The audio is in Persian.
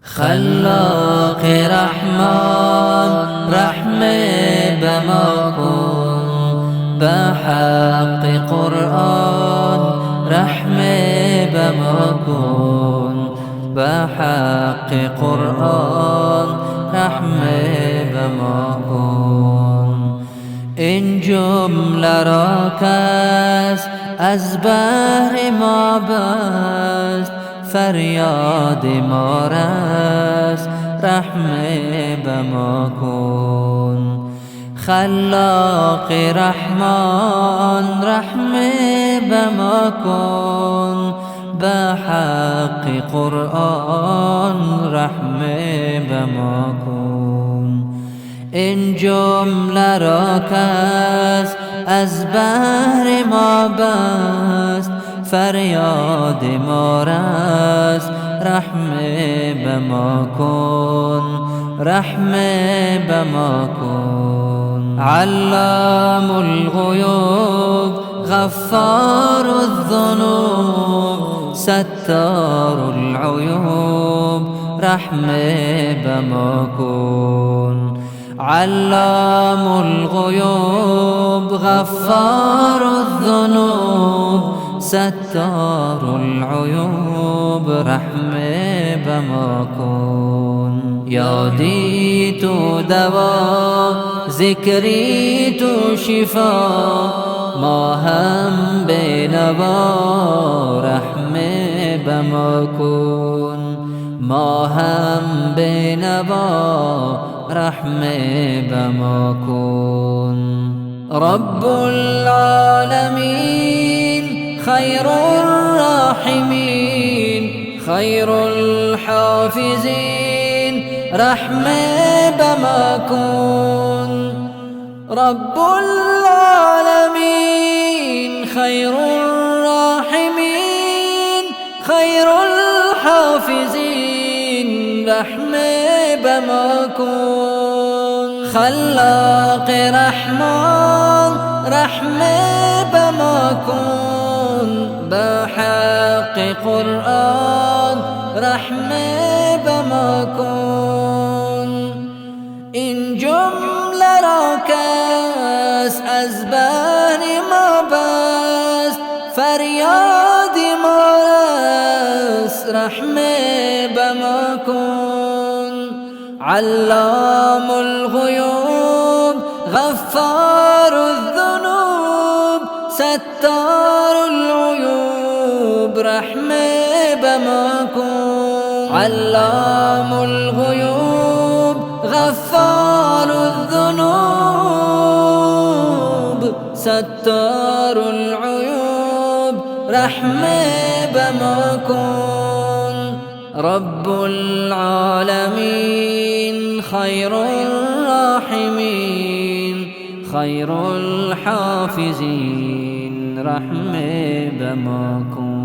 خلاق رحمان رحمه بما کن، به حق قرآن رحمه بما کن، به حق قرآن رحمه بما کن. این جمله را کس از بحر ما بست، فریاد ما رست رحمه بما کن. خلاق رحمان رحمه بما کن، به حق قرآن رحمه بما کن. این جمله را کس از بحر ما بست، فریاد ما رست رحمه بما کن، رحمه بما کن. علام الغیوب غفار الذنوب، ستار العیوب رحمه بما کن. علام الغیوب غفار الذنوب، ستار العیوب رحمه بما کن. یادی تو دوا، ذکری تو شفا، ما هم بینوا رحمه بما کن. ما هم بینوا رحمه بما کن. رب العالمین خیر الراحمین، خیر الحافظین رحمه بما کن. رب العالمین خیر الراحمین، خیر الحافظین رحمه بما کن. خلاق رحمان رحمه بما کن، به حق قرآن رحمه بما کن. این جمله را کس از بحر ما بست، فریاد ما رست رحمه بما کن. علام الغیوب غفار الذنوب، ستار العیوب رحمه بما کن. علام الغیوب غفار الذنوب، ستار العیوب رحمه بما کن. رب العالمین خیر الراحمین، خیر الحافظین رحمه بما کن.